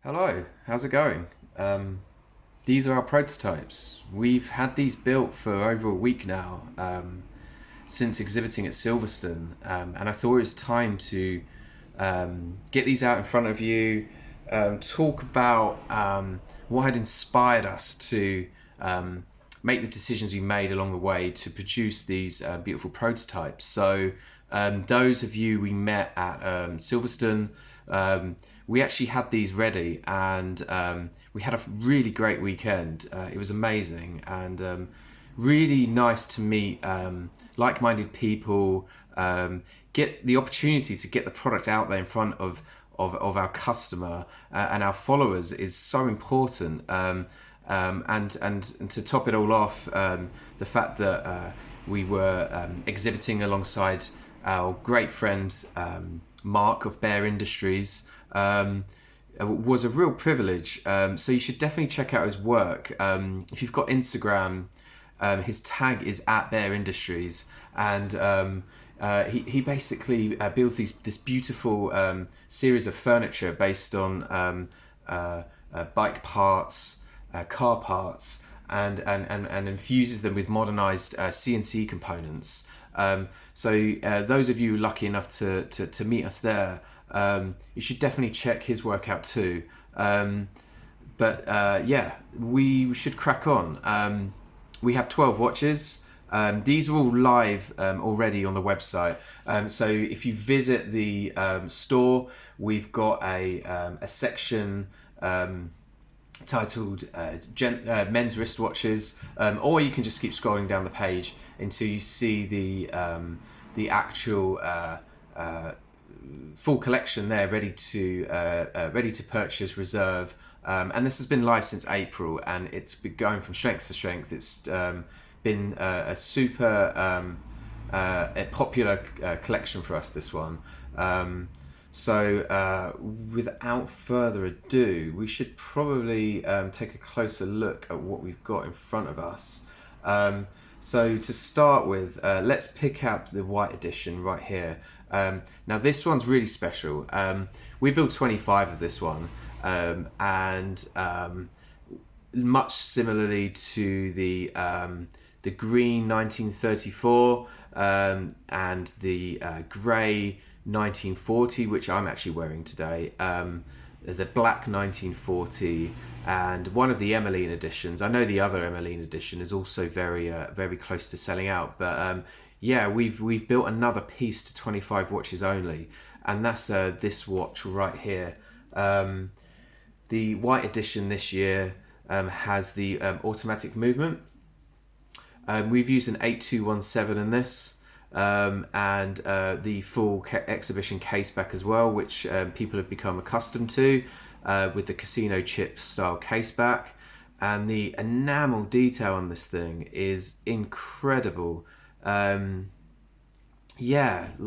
Hello, how's it going? These are our prototypes. We've had these built for over a week now, since exhibiting at Silverstone, and I thought it was time to get these out in front of you, talk about what had inspired us to make the decisions we made along the way to produce these beautiful prototypes. So those of you we met at Silverstone, we actually had these ready, and we had a really great weekend. It was amazing, and really nice to meet like-minded people, get the opportunity to get the product out there in front of our customer and our followers is so important. And to top it all off, the fact that we were exhibiting alongside our great friend Mark of Bear Industries was a real privilege. So you should definitely check out his work. If you've got Instagram, his tag is at Bear Industries, and he basically builds this beautiful series of furniture based on bike parts, car parts, and infuses them with modernized CNC components. So those of you lucky enough to meet us there, you should definitely check his work out too. But yeah, we should crack on. We have 12 watches. These are all live already on the website. So if you visit the store, we've got a section titled men's wristwatches, or you can just keep scrolling down the page until you see the actual full collection there, ready to purchase, reserve. And this has been live since April, and it's been going from strength to strength. It's been a super a popular collection for us, this one. So without further ado, we should probably take a closer look at what we've got in front of us. So to start with, let's pick up the white edition right here. Now this one's really special. We built 25 of this one, and much similarly to the green 1934 and the grey 1940, which I'm actually wearing today, the black 1940, and one of the Emmeline editions. I know the other Emmeline edition is also very close to selling out, but yeah, we've built another piece to 25 watches only, and that's this watch right here. The white edition this year has the automatic movement. We've used an 8217 in this, and the full exhibition case back as well, which people have become accustomed to, with the casino chip style case back. And the enamel detail on this thing is incredible. Yeah,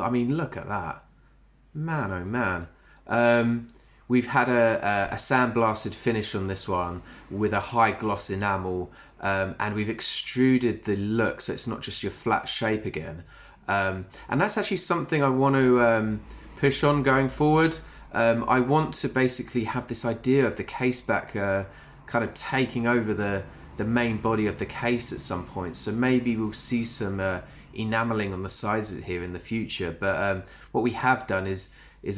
I mean, look at that, man, oh man. We've had a sandblasted finish on this one with a high gloss enamel, and we've extruded the look so it's not just your flat shape again. And that's actually something I want to push on going forward. I want to basically have this idea of the case back kind of taking over the main body of the case at some point. So maybe we'll see some enameling on the sides here in the future. But what we have done is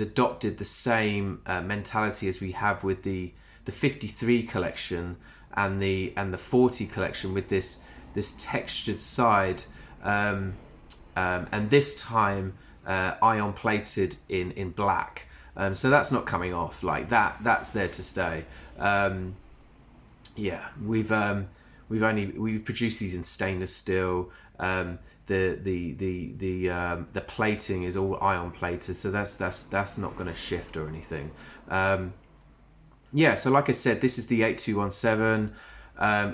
adopted the same mentality as we have with the 53 collection and the 40 collection, with this textured side, and this time ion plated in black. So that's not coming off, like that's there to stay. Yeah, we've produced these in stainless steel. The plating is all ion plated, so that's not going to shift or anything. Yeah, so like I said, this is the 8217.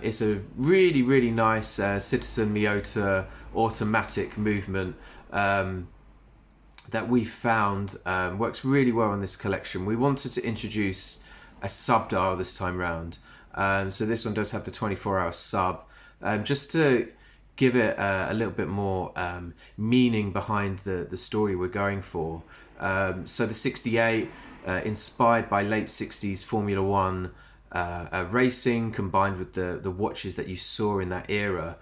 It's a really nice Citizen Miyota automatic movement that we found works really well in this collection. We wanted to introduce a sub dial this time round. So this one does have the 24-hour sub, just to give it a little bit more meaning behind the story we're going for. So the 68 inspired by late 60s Formula One racing, combined with the watches that you saw in that era.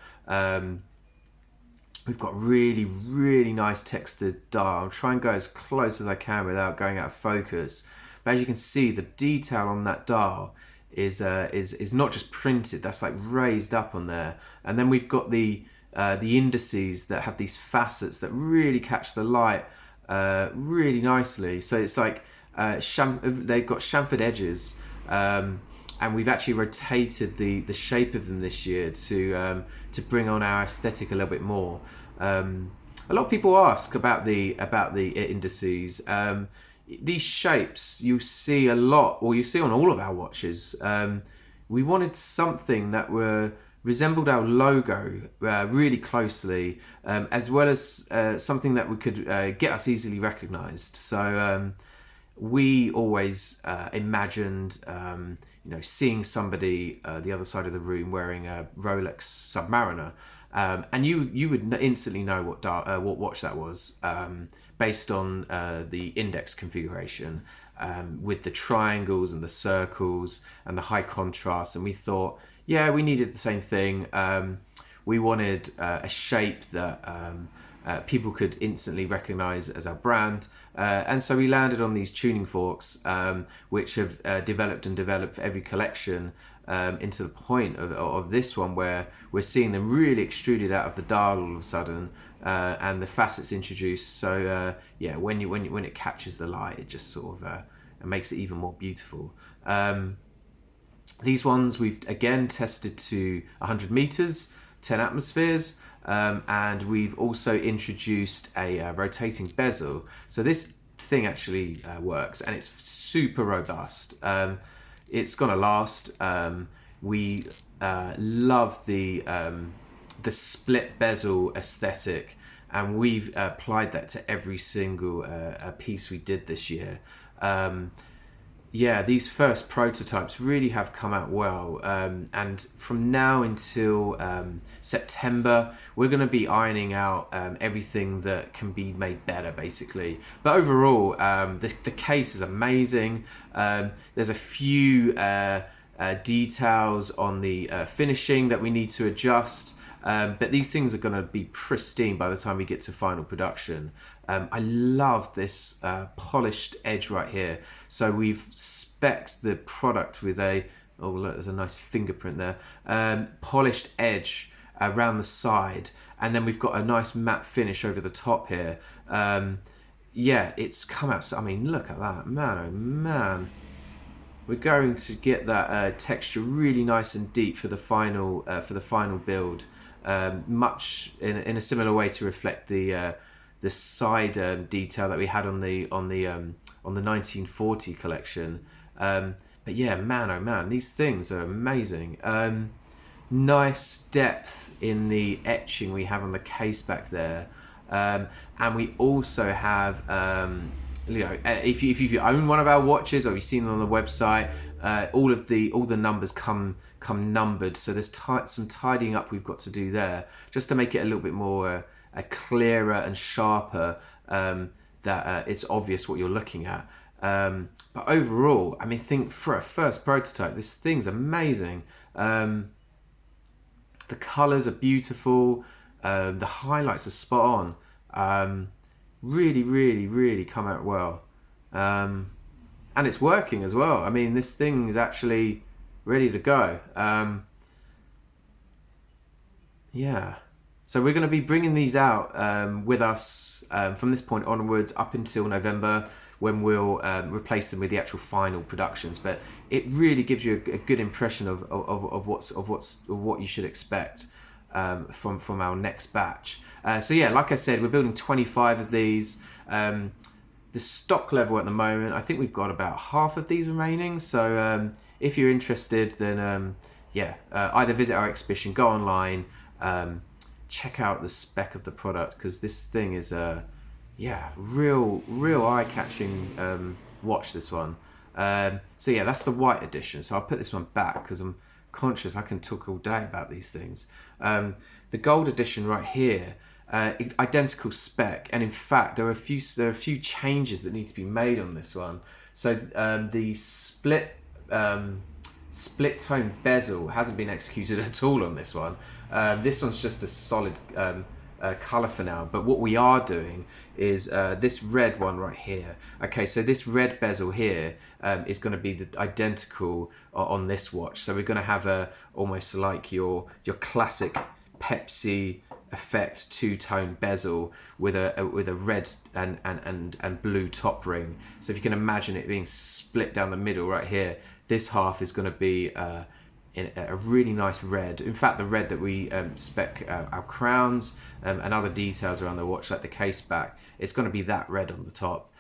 We've got really, really nice textured dial. I'll try and go as close as I can without going out of focus. But as you can see, the detail on that dial is not just printed. That's like raised up on there. And then we've got the indices that have these facets that really catch the light really nicely. So it's like they've got chamfered edges. And we've actually rotated the shape of them this year to bring on our aesthetic a little bit more. A lot of people ask about the indices. These shapes you see a lot, or you see on all of our watches. We wanted something that resembled our logo really closely, as well as something that we could get us easily recognised. So we always imagined seeing somebody the other side of the room wearing a Rolex Submariner, and you would instantly know what watch that was, based on the index configuration, with the triangles and the circles and the high contrast. And we thought, yeah, we needed the same thing. We wanted a shape that people could instantly recognize as our brand. And so we landed on these tuning forks, which have developed for every collection, into the point of this one, where we're seeing them really extruded out of the dial all of a sudden, and the facets introduced. So yeah, when it catches the light, it just sort of it makes it even more beautiful. These ones we've again tested to 100 meters, 10 atmospheres. And we've also introduced a rotating bezel. So this thing actually works, and it's super robust. It's gonna last. We love the split bezel aesthetic, and we've applied that to every single piece we did this year. Yeah, these first prototypes really have come out well, and from now until September, we're going to be ironing out everything that can be made better, basically. But overall, the case is amazing. There's a few details on the finishing that we need to adjust, but these things are going to be pristine by the time we get to final production. I love this polished edge right here. So we've spec'd the product with oh look, there's a nice fingerprint there, polished edge around the side, and then we've got a nice matte finish over the top here. Yeah, it's come out, I mean, look at that, man, oh man. We're going to get that texture really nice and deep for the final build, much in a similar way to reflect the side detail that we had on the 1940 collection. But yeah, man, oh man, these things are amazing. Nice depth in the etching we have on the case back there, and we also have, if you own one of our watches, or you've seen them on the website, all the numbers come numbered. So there's some tidying up we've got to do there, just to make it a little bit more clearer and sharper, that it's obvious what you're looking at. But overall, I mean, think for a first prototype, this thing's amazing. The colors are beautiful. The highlights are spot on. Really, really, really come out well. And it's working as well. I mean, this thing is actually ready to go. Yeah. So we're going to be bringing these out with us from this point onwards up until November, when we'll replace them with the actual final productions. But it really gives you a good impression of what you should expect from our next batch. So yeah, like I said, we're building 25 of these. The stock level at the moment, I think we've got about half of these remaining. So if you're interested, then yeah, either visit our exhibition, go online, check out the spec of the product, because this thing is a real eye-catching watch, this one. So yeah, that's the white edition. So I'll put this one back because I'm conscious I can talk all day about these things. The gold edition right here, identical spec, and in fact there are a few changes that need to be made on this one. So the split tone bezel hasn't been executed at all on this one. This one's just a solid color for now, but what we are doing is this red one right here. Okay, so this red bezel here is going to be the identical on this watch. So we're going to have a almost like your classic Pepsi effect two-tone bezel with a red and blue top ring. So if you can imagine it being split down the middle right here, this half is going to be in a really nice red. In fact, the red that we spec our crowns and other details around the watch, like the case back, it's going to be that red on the top.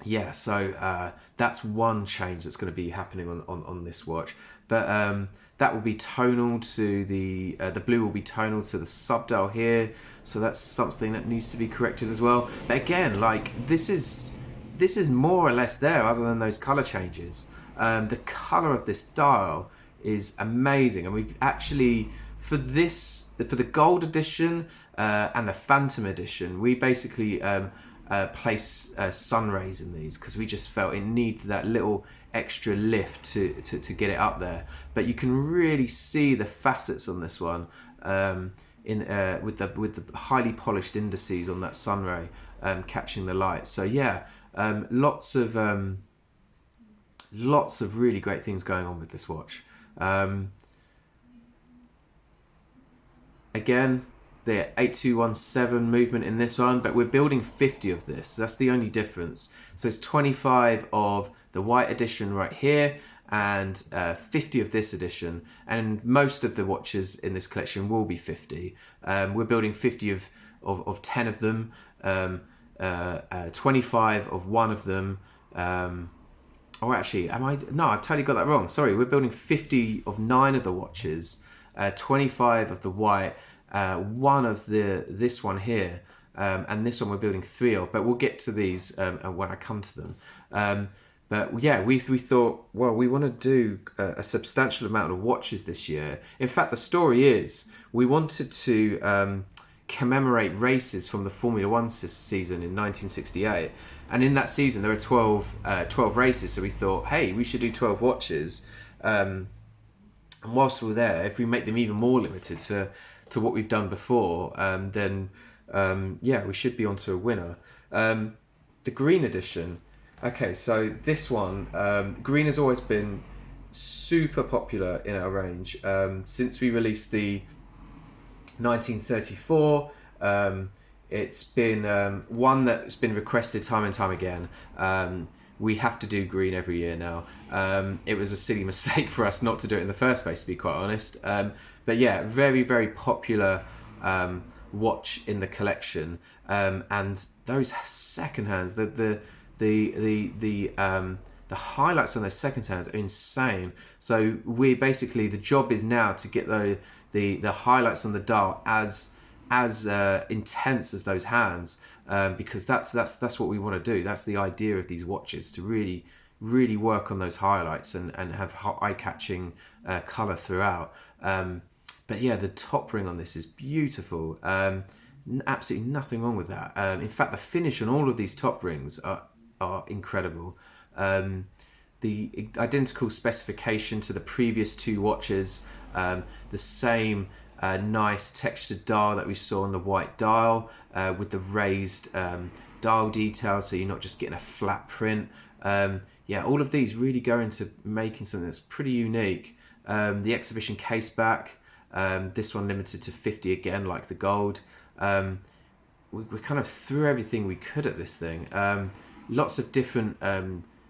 Yeah, so that's one change that's going to be happening on this watch. But that will be tonal to the blue will be tonal to the subdial here. So that's something that needs to be corrected as well. But again, like this is more or less there, other than those color changes. The color of this dial is amazing, and we've actually for the gold edition and the Phantom edition, we basically place sun rays in these because we just felt it needed that little extra lift to get it up there. But you can really see the facets on this one with the highly polished indices on that sun ray catching the light. So yeah, lots of really great things going on with this watch. Again, the 8217 movement in this one, but we're building 50 of this. That's the only difference. So it's 25 of the white edition right here and 50 of this edition. And most of the watches in this collection will be 50. We're building 50 of 10 of them, 25 of one of them. Oh, actually, no, I've totally got that wrong. Sorry, we're building 50 of 9 of the watches, 25 of the white, one of this one here, and this one we're building 3 of. But we'll get to these when I come to them. But yeah, we thought, well, we want to do a substantial amount of watches this year. In fact, the story is we wanted to commemorate races from the Formula One season in 1968. And in that season, there were 12 races. So we thought, hey, we should do 12 watches. And whilst we're there, if we make them even more limited to what we've done before, then yeah, we should be onto a winner. The green edition. Okay, so this one, green has always been super popular in our range. Since we released the 1934, it's been one that's been requested time and time again. We have to do green every year now. It was a silly mistake for us not to do it in the first place, to be quite honest. But yeah, very, very popular watch in the collection. And those second hands, the highlights on those second hands are insane. So we basically, the job is now to get the highlights on the dial as intense as those hands, because that's what we want to do. That's the idea of these watches, to really work on those highlights and have eye-catching color throughout. But yeah, the top ring on this is beautiful. Absolutely nothing wrong with that. In fact, the finish on all of these top rings are incredible. The identical specification to the previous 2 watches, the same nice textured dial that we saw on the white dial, with the raised dial detail, so you're not just getting a flat print. Yeah, all of these really go into making something that's pretty unique. The exhibition case back, this one limited to 50 again, like the gold. We kind of threw everything we could at this thing. Lots of different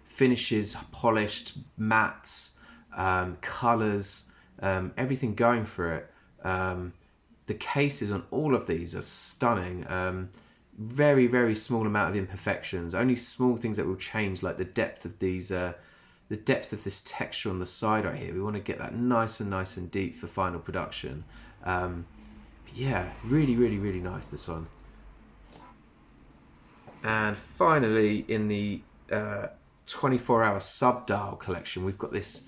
finishes, polished, mattes, colors, everything going for it. The cases on all of these are stunning. Very, very small amount of imperfections. Only small things that will change, like the depth of these, the depth of this texture on the side right here. We want to get that nice and deep for final production. Yeah, really, really, really nice, this one. And finally, in the 24-hour subdial collection, we've got this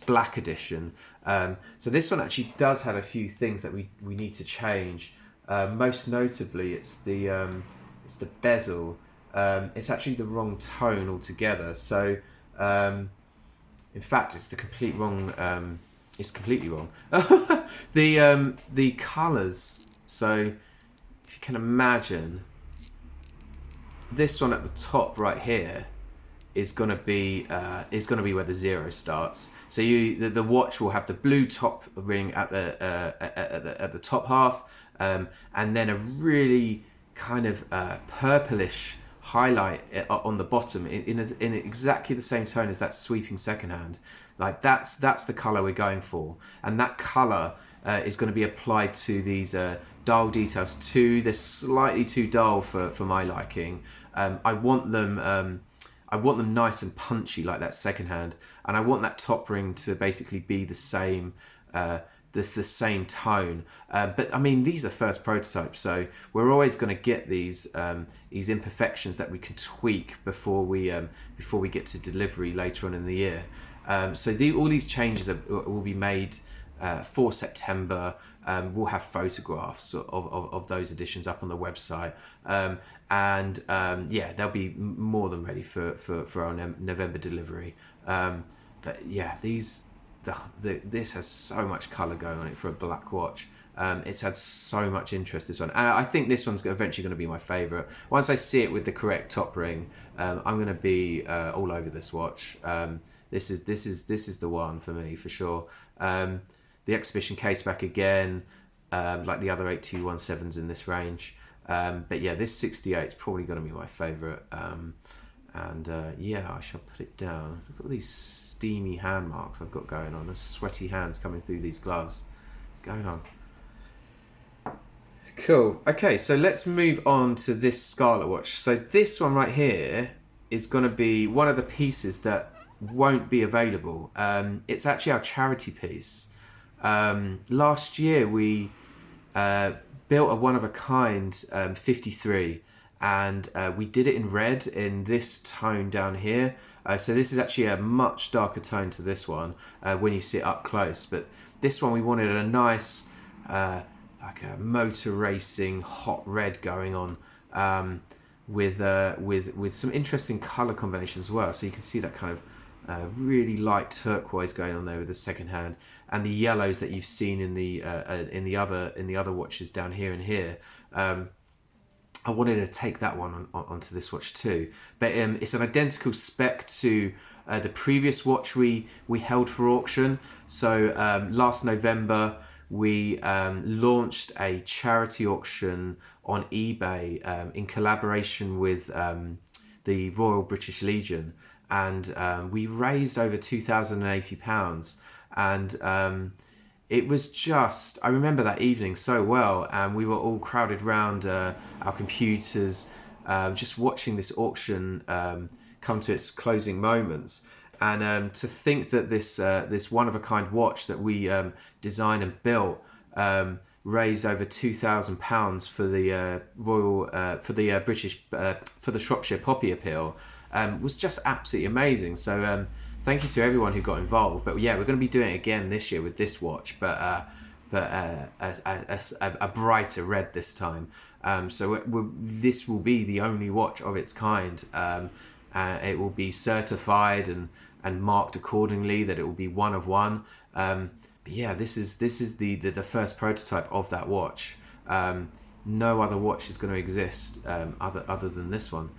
black edition. So this one actually does have a few things that we need to change. Most notably, it's the bezel. it's actually the wrong tone altogether. So in fact, it's the complete wrong. It's completely wrong. The colours. So if you can imagine, this one at the top right here is gonna be where the 0 starts. So the watch will have the blue top ring at the top half, and then a really kind of purplish highlight on the bottom in exactly the same tone as that sweeping second hand. Like that's the color we're going for, and that color is going to be applied to these dial details too. They're slightly too dull for my liking. I want them nice and punchy like that second hand, and I want that top ring to basically be the same the same tone. But I mean, these are first prototypes, so we're always going to get these imperfections that we can tweak before we get to delivery later on in the year. So all these changes will be made for September. We'll have photographs of those editions up on the website, and yeah, they'll be more than ready for our November delivery. But yeah, this has so much colour going on it for a black watch. It's had so much interest, this one, and I think this one's eventually going to be my favourite. Once I see it with the correct top ring, I'm going to be all over this watch. This is the one for me for sure. The exhibition case back again, like the other 8217s in this range. But yeah, this 68 is probably going to be my favourite. Yeah, I shall put it down. Look at all these steamy hand marks I've got going on. There's sweaty hands coming through these gloves. What's going on? Cool. Okay, so let's move on to this Scarlet watch. So this one right here is going to be one of the pieces that won't be available. It's actually our charity piece. Last year we built a one-of-a-kind 53, and we did it in red in this tone down here. So this is actually a much darker tone to this one when you see it up close. But this one we wanted a nice like a motor racing hot red going on, with some interesting colour combinations as well. So you can see that kind of really light turquoise going on there with the second hand, and the yellows that you've seen in the other watches down here and here. I wanted to take that one onto this watch too, but it's an identical spec to the previous watch we held for auction. So last November we launched a charity auction on eBay in collaboration with the Royal British Legion, and we raised over £2,080, and it was just, I remember that evening so well, and we were all crowded round our computers, just watching this auction come to its closing moments. And to think that this one-of-a-kind watch that we designed and built raised over £2,000 for the for the Shropshire Poppy Appeal was just absolutely amazing. So thank you to everyone who got involved. But yeah, we're going to be doing it again this year with this watch, but a brighter red this time. So this will be the only watch of its kind. It will be certified and marked accordingly, that it will be one of one. But yeah, this is the first prototype of that watch. No other watch is going to exist other than this one.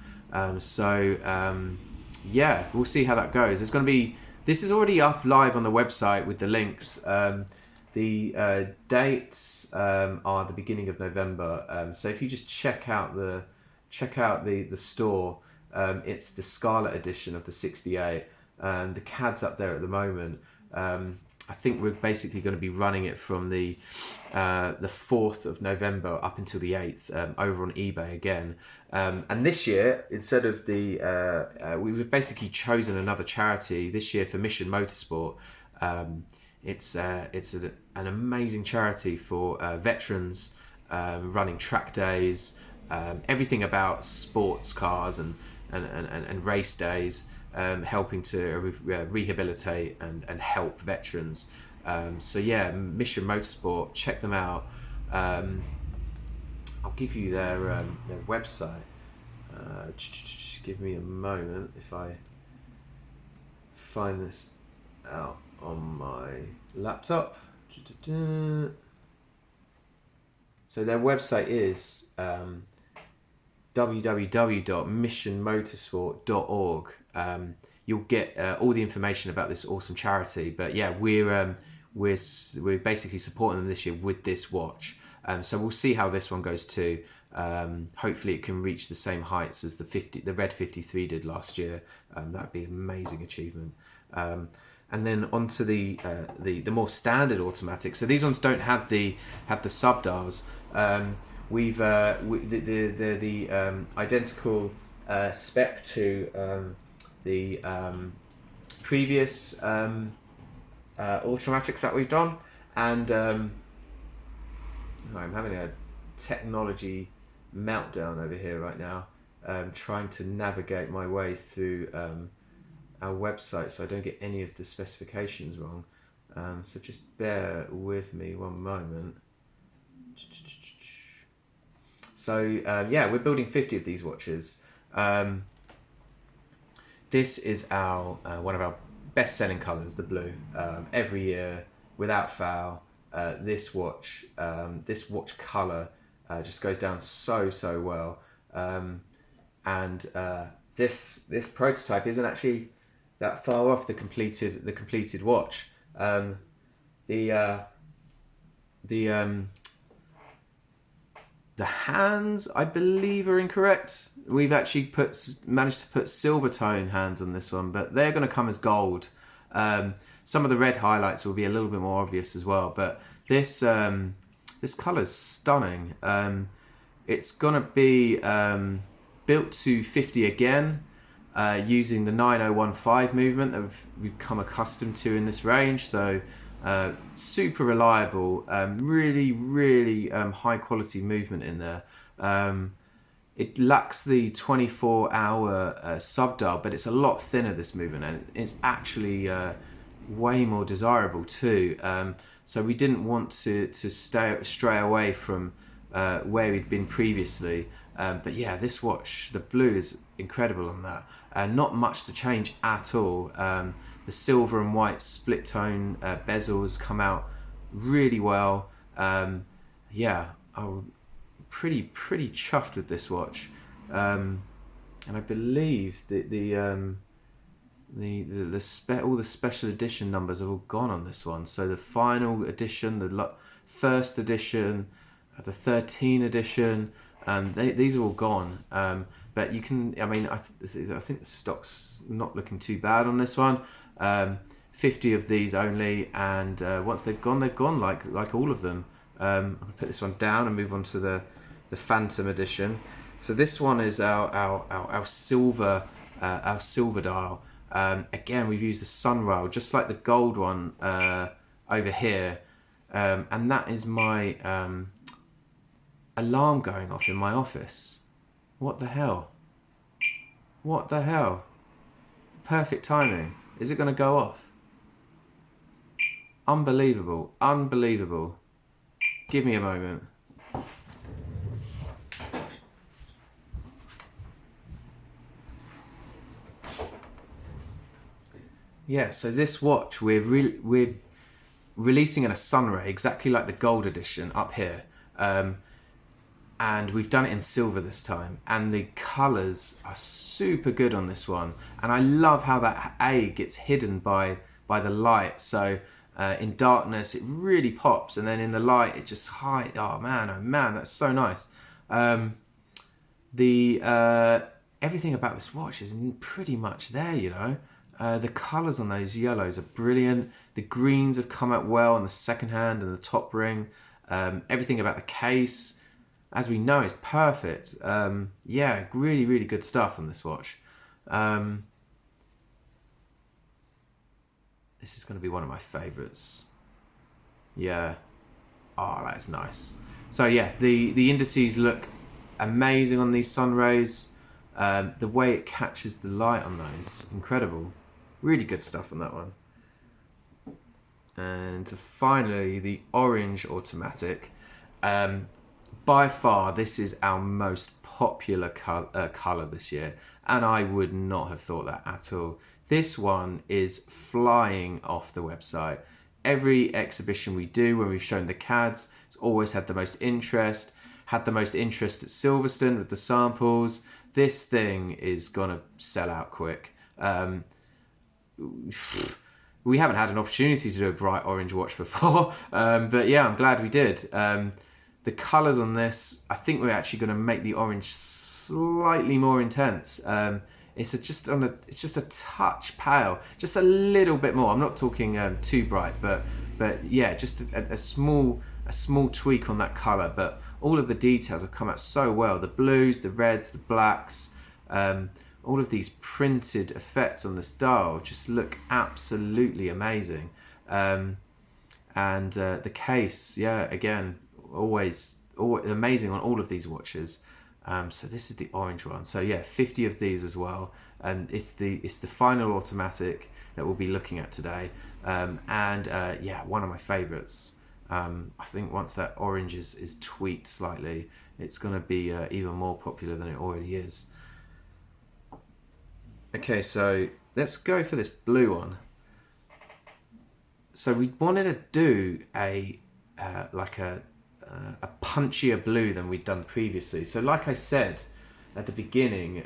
Yeah, we'll see how that goes. There's going to be, this is already up live on the website with the links. The dates are the beginning of November. So if you just check out the store, it's the Scarlet edition of the 68. The CAD's up there at the moment. I think we're basically going to be running it from the 4th of November up until the 8th over on eBay again. And this year, instead of we've basically chosen another charity this year for Mission Motorsport. It's an amazing charity for veterans, running track days, everything about sports cars and race days. Helping to rehabilitate and help veterans. So yeah, Mission Motorsport, check them out. I'll give you their website. Give me a moment if I find this out on my laptop. So their website is www.missionmotorsport.org. You'll get all the information about this awesome charity. But yeah, we're basically supporting them this year with this watch. So we'll see how this one goes too. Hopefully it can reach the same heights as the Red 53 did last year. That'd be an amazing achievement. And then onto the more standard automatic. So these ones don't have the sub dials. We've the identical spec to the previous automatics that we've done, and I'm having a technology meltdown over here right now, trying to navigate my way through our website so I don't get any of the specifications wrong. So just bear with me one moment. So yeah, we're building 50 of these watches. This is our one of our best-selling colours, the blue. Every year, without fail, this watch colour just goes down so well. This prototype isn't actually that far off the completed watch. The hands, I believe, are incorrect. We've actually managed to put silver tone hands on this one, but they're going to come as gold. Some of the red highlights will be a little bit more obvious as well, but this colour's stunning. It's going to be built to 50 again, using the 9015 movement that we've become accustomed to in this range. So super reliable, really high quality movement in there. It lacks the 24-hour sub dial, but it's a lot thinner, this movement, and it's actually way more desirable too. So we didn't want to stray away from where we'd been previously. But yeah, this watch, the blue, is incredible on that. Not much to change at all. The silver and white split tone bezels come out really well. Yeah, I'm pretty chuffed with this watch. And I believe that all the special edition numbers are all gone on this one. So the final edition, the first edition, the 13 edition, these are all gone. But you can, I mean, I think the stock's not looking too bad on this one. 50 of these only, and once they've gone, like all of them. I'm gonna put this one down and move on to the Phantom edition. So this one is our silver dial. Again, we've used the sunrail just like the gold one over here, and that is my alarm going off in my office. What the hell? What the hell? Perfect timing. Is it going to go off? Unbelievable. Unbelievable. Give me a moment. Yeah, so this watch we're releasing in a sunray, exactly like the gold edition up here. And we've done it in silver this time, and the colours are super good on this one, and I love how that A gets hidden by the light. So in darkness it really pops, and then in the light it just hides. Oh man, that's so nice. Everything about this watch is pretty much there, you know. The colours on those yellows are brilliant. The greens have come out well on the second hand and the top ring. Everything about the case, as we know, is perfect. Yeah, really good stuff on this watch. This is going to be one of my favourites. Yeah. Oh, that's nice. So yeah, the indices look amazing on these sun rays. The way it catches the light on those, incredible. Really good stuff on that one. And finally, the orange automatic. By far, this is our most popular color this year, and I would not have thought that at all. This one is flying off the website. Every exhibition we do when we've shown the CADs, it's always had the most interest. Had the most interest at Silverstone with the samples. This thing is gonna sell out quick. We haven't had an opportunity to do a bright orange watch before, but yeah, I'm glad we did. The colours on this, I think we're actually going to make the orange slightly more intense. It's just a touch pale, just a little bit more. I'm not talking too bright, but yeah, just a small tweak on that colour. But all of the details have come out so well. The blues, the reds, the blacks. All of these printed effects on this dial just look absolutely amazing. And the case, yeah, again, always amazing on all of these watches. So this is the orange one. So yeah, 50 of these as well. And it's the final automatic that we'll be looking at today. Yeah, one of my favorites. I think once that orange is tweaked slightly, it's going to be even more popular than it already is. Okay, so let's go for this blue one. So we wanted to do a punchier blue than we'd done previously. So like I said at the beginning,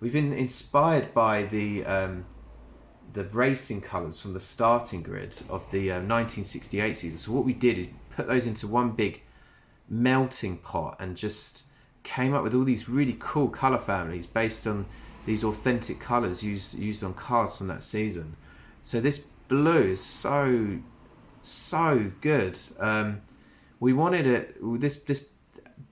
we've been inspired by the racing colours from the starting grid of the 1968 season. So what we did is put those into one big melting pot and just came up with all these really cool colour families based on these authentic colours used on cars from that season. So this blue is so good. We wanted it. This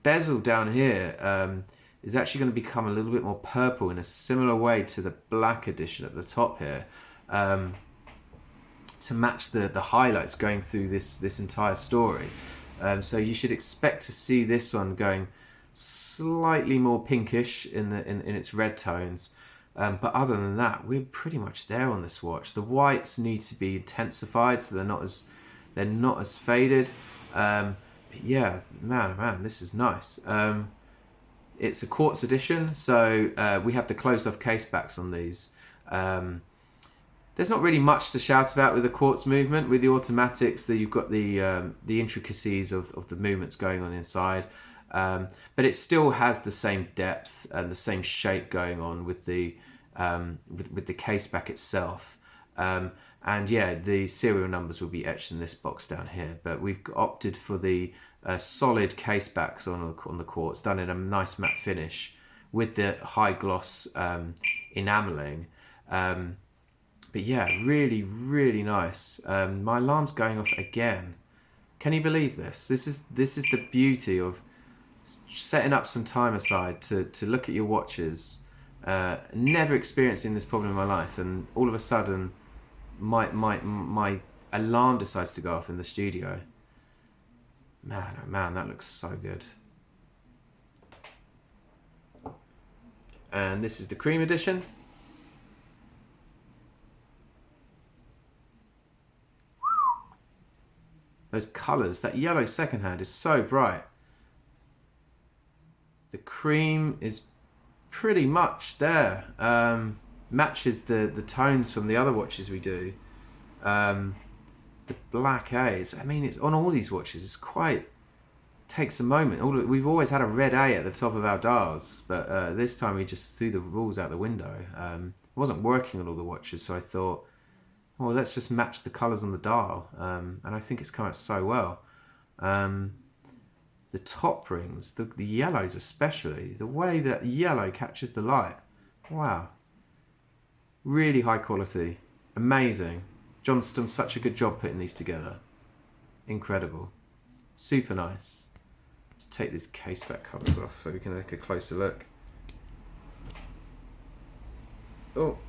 bezel down here is actually going to become a little bit more purple in a similar way to the black edition at the top here, to match the highlights going through this entire story. So you should expect to see this one going slightly more pinkish in its red tones, but other than that, we're pretty much there on this watch. The whites need to be intensified so they're not as faded. But yeah, man, this is nice. It's a quartz edition, so we have the closed off case backs on these. There's not really much to shout about with the quartz movement. With the automatics, you've got the intricacies of the movements going on inside. But it still has the same depth and the same shape going on with the case back itself. And yeah, the serial numbers will be etched in this box down here. But we've opted for the solid case backs on the quartz, done in a nice matte finish with the high gloss enameling. But yeah, really, really nice. My alarm's going off again. Can you believe this? This is the beauty of setting up some time aside to look at your watches. Never experiencing this problem in my life, and all of a sudden my alarm decides to go off in the studio. Man, oh man, that looks so good. And this is the cream edition. Those colours, that yellow secondhand is so bright. The cream is pretty much there. Matches the tones from the other watches we do. The black A's, I mean, it's on all these watches. It's quite takes a moment. We've always had a red A at the top of our dials, but this time we just threw the rules out the window. It wasn't working on all the watches, so I thought, well, let's just match the colours on the dial, and I think it's come out so well. The top rings, the yellows especially, the way that yellow catches the light, wow, really high quality, amazing. John's done such a good job putting these together, incredible, super nice. Let's take these case back covers off so we can take a closer look. Oh,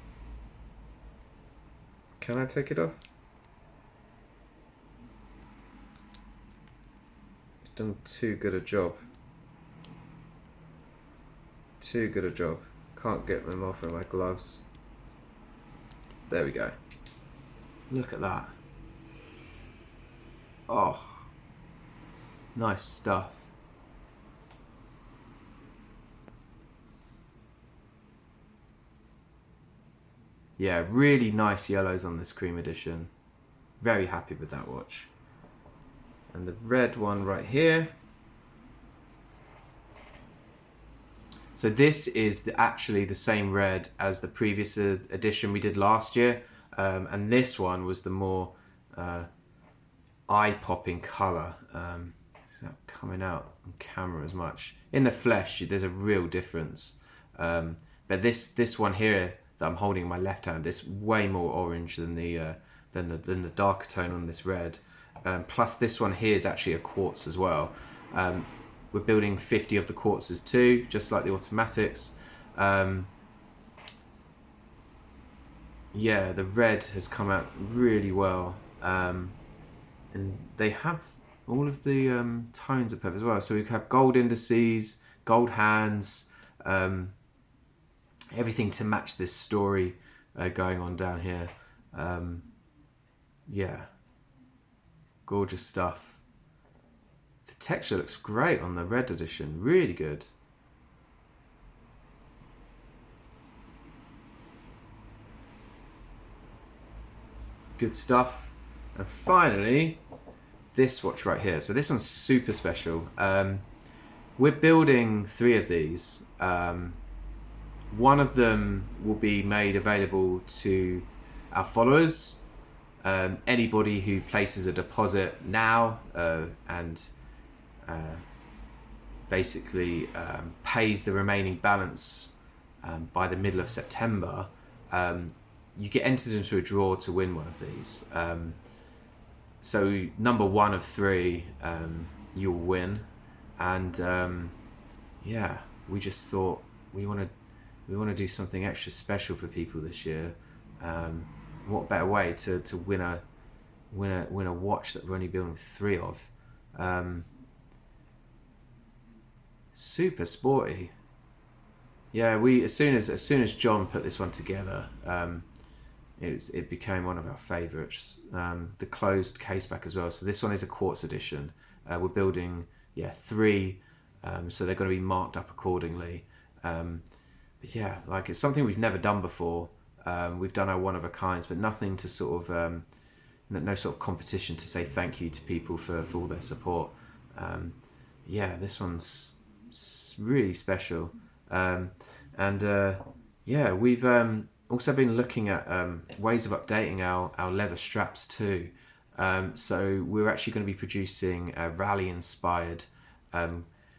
can I take it off? Done too good a job. Too good a job. Can't get them off with my gloves. There we go. Look at that. Oh, nice stuff. Yeah, really nice yellows on this cream edition. Very happy with that watch. And the red one right here. So this is actually the same red as the previous edition we did last year. And this one was the more eye-popping colour. It's not coming out on camera as much. In the flesh, there's a real difference. But this one here that I'm holding in my left hand is way more orange than the darker tone on this red. Plus this one here is actually a quartz as well. We're building 50 of the quartzes too, just like the automatics. Yeah, the red has come out really well. And they have all of the tones are perfect as well. So we have gold indices, gold hands, everything to match this story going on down here. Yeah, gorgeous stuff. The texture looks great on the red edition, really good. Good stuff. And finally, this watch right here. So this one's super special. We're building 3 of these. One of them will be made available to our followers. Anybody who places a deposit now and basically pays the remaining balance by the middle of September, you get entered into a draw to win one of these. So number 1 of 3, you'll win. And yeah, we just thought we want to do something extra special for people this year. What better way to win a watch that we're only building 3 of? Super sporty. Yeah, as soon as John put this one together, it became one of our favourites. The closed case back as well. So this one is a quartz edition. We're building 3, so they're going to be marked up accordingly. But yeah, like it's something we've never done before. We've done our one of a kinds, but nothing to sort of no sort of competition to say thank you to people for all their support. Yeah, this one's really special. Yeah, we've also been looking at ways of updating our leather straps too. So we're actually going to be producing rally inspired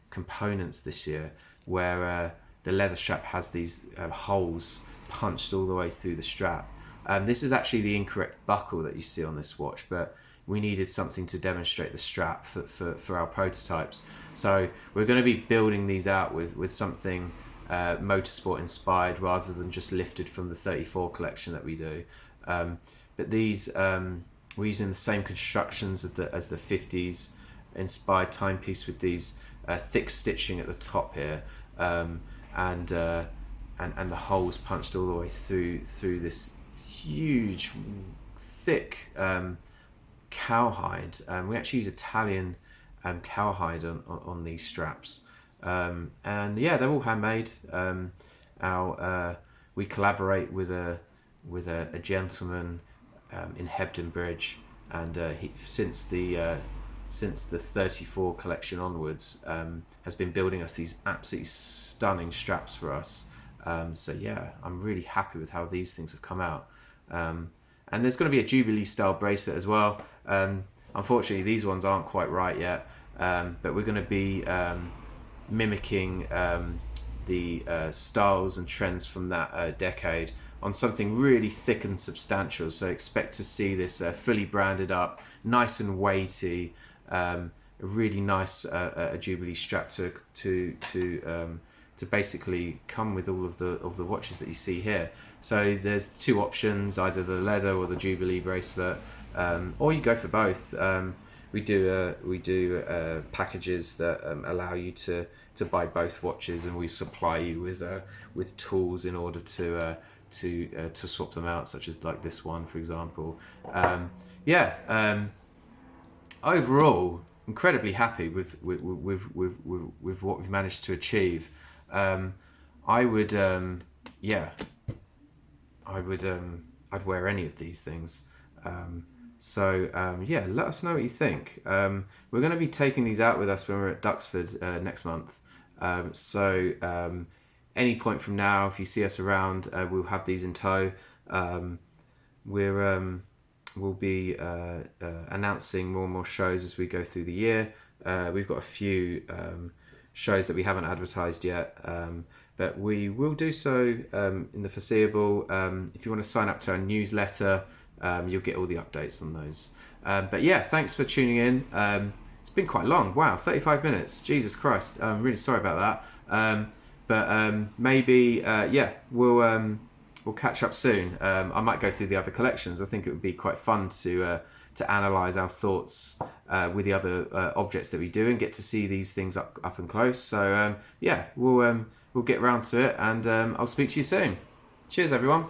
components this year, where the leather strap has these holes punched all the way through the strap. This is actually the incorrect buckle that you see on this watch, but we needed something to demonstrate the strap for our prototypes. So we're going to be building these out with something motorsport inspired rather than just lifted from the 34 collection that we do. But these we're using the same constructions as the 50s inspired timepiece with these thick stitching at the top here, and the holes punched all the way through this huge thick cowhide. We actually use Italian cowhide on these straps, and yeah, they're all handmade. We collaborate with a gentleman in Hebden Bridge, and since the 34 collection onwards has been building us these absolutely stunning straps for us. So yeah, I'm really happy with how these things have come out. And there's going to be a Jubilee style bracelet as well. Unfortunately, these ones aren't quite right yet, but we're going to be mimicking the styles and trends from that decade on something really thick and substantial. So expect to see this fully branded up, nice and weighty, a really nice Jubilee strap to basically come with all of the watches that you see here. So there's 2 options, either the leather or the Jubilee bracelet, or you go for both. We do packages that allow you to buy both watches, and we supply you with tools in order to swap them out, such as like this one, for example. Overall, incredibly happy with what we've managed to achieve. I would I would I'd wear any of these things. Yeah, let us know what you think. We're going to be taking these out with us when we're at Duxford next month. Any point from now, if you see us around, we'll have these in tow. We're We'll be announcing more and more shows as we go through the year. We've got a few shows that we haven't advertised yet, but we will do so in the foreseeable. If you want to sign up to our newsletter, you'll get all the updates on those. But yeah, thanks for tuning in. It's been quite long. Wow, 35 minutes. Jesus Christ. I'm really sorry about that. Maybe, yeah, we'll catch up soon. I might go through the other collections. I think it would be quite fun to analyze our thoughts with the other objects that we do and get to see these things up and close. So yeah, we'll get round to it, and I'll speak to you soon. Cheers, everyone.